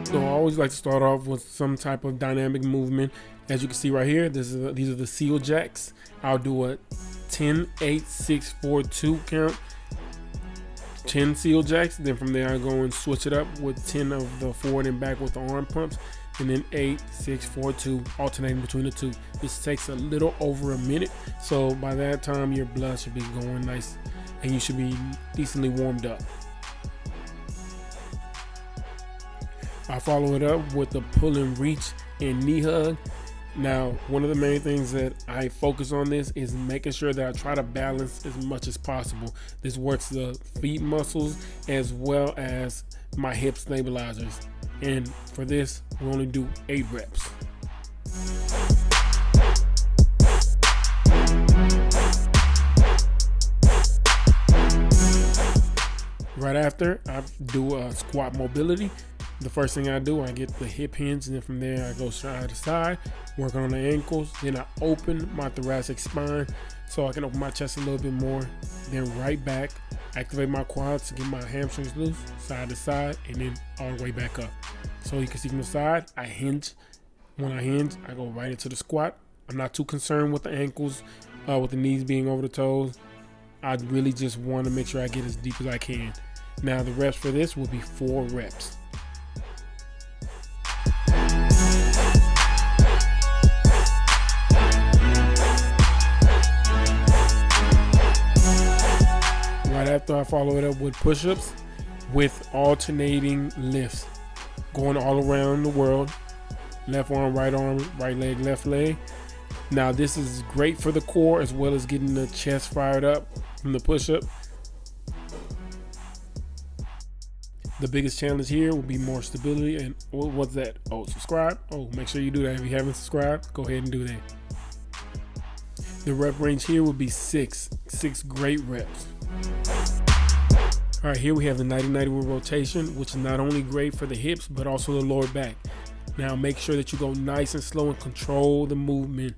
So I always like to start off with some type of dynamic movement. As you can see right here, these are the seal jacks. I'll do a 10, 8, 6, 4, 2 count. 10 seal jacks. Then from there I go and switch it up with 10 of the forward and back with the arm pumps. And then 8, 6, 4, 2, alternating between the two. This takes a little over a minute. So by that time your blood should be going nice and you should be decently warmed up. I follow it up with the pull and reach and knee hug. Now, one of the main things that I focus on this is making sure that I try to balance as much as possible. This works the feet muscles as well as my hip stabilizers. And for this, we only do 8 reps. Right after, I do a squat mobility. The first thing I do, I get the hip hinge, and then from there I go side to side, working on the ankles. Then I open my thoracic spine so I can open my chest a little bit more. Then right back, activate my quads to get my hamstrings loose, side to side, and then all the way back up. So you can see from the side, I hinge. When I hinge, I go right into the squat. I'm not too concerned with the ankles, with the knees being over the toes. I really just want to make sure I get as deep as I can. Now the reps for this will be 4 reps. Right after, I follow it up with push-ups with alternating lifts, going all around the world. Left arm, right leg, left leg. Now this is great for the core as well as getting the chest fired up from the push-up. The biggest challenge here will be more stability. And what's that? Oh, subscribe. Oh, make sure you do that. If you haven't subscribed, go ahead and do that. The rep range here will be 6 great reps. All right, here we have the 90-90 rotation, which is not only great for the hips, but also the lower back. Now make sure that you go nice and slow and control the movement.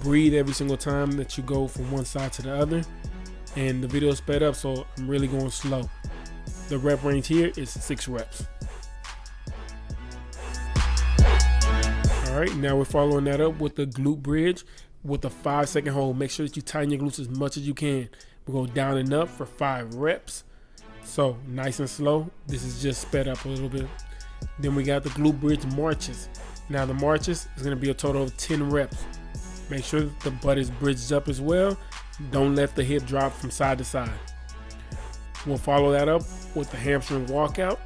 Breathe every single time that you go from one side to the other. And the video is sped up, so I'm really going slow. The rep range here is 6 reps. All right, now we're following that up with the glute bridge with a 5-second hold. Make sure that you tighten your glutes as much as you can. We'll go down and up for 5 reps. So nice and slow. This is just sped up a little bit. Then we got the glute bridge marches. Now the marches is going to be a total of 10 reps. Make sure that the butt is bridged up as well. Don't let the hip drop from side to side. We'll follow that up with the hamstring walkout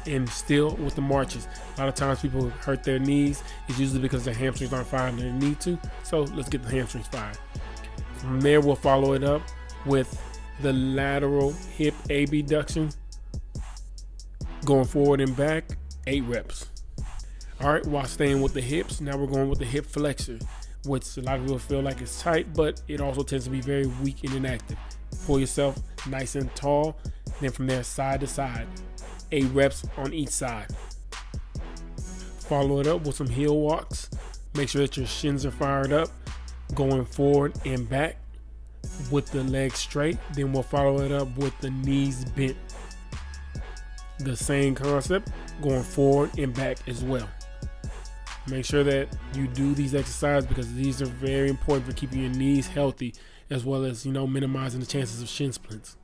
and still with the marches. A lot of times people hurt their knees. It's usually because their hamstrings aren't firing their need to. So let's get the hamstrings fired. From there, we'll follow it up with the lateral hip abduction, going forward and back, 8 reps. All right, while staying with the hips, now we're going with the hip flexor, which a lot of people feel like it's tight, but it also tends to be very weak and inactive. Pull yourself nice and tall, then from there side to side, 8 reps on each side. Follow it up with some heel walks. Make sure that your shins are fired up, going forward and back with the legs straight. Then we'll follow it up with the knees bent. The same concept, going forward and back as well. Make sure that you do these exercises because these are very important for keeping your knees healthy as well as, minimizing the chances of shin splints.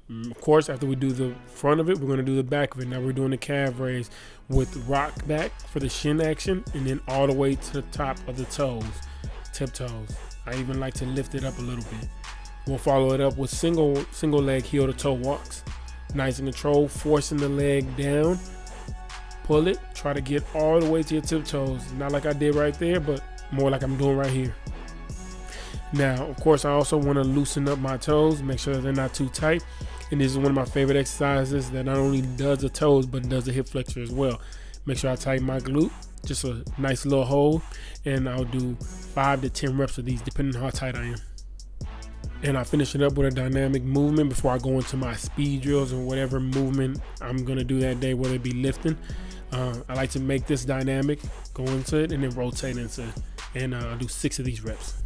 Of course, after we do the front of it, we're going to do the back of it. Now we're doing the calf raise with rock back for the shin action and then all the way to the top of the toes, tiptoes. I even like to lift it up a little bit. We'll follow it up with single leg heel to toe walks. Nice and controlled, forcing the leg down. Pull it, try to get all the way to your tiptoes. Not like I did right there, but more like I'm doing right here. Now, of course, I also want to loosen up my toes, make sure that they're not too tight. And this is one of my favorite exercises that not only does the toes, but does the hip flexor as well. Make sure I tighten my glute, just a nice little hold. And I'll do 5 to 10 reps of these, depending on how tight I am. And I finish it up with a dynamic movement before I go into my speed drills or whatever movement I'm going to do that day, whether it be lifting. I like to make this dynamic, go into it, and then rotate into it. And I'll do 6 of these reps.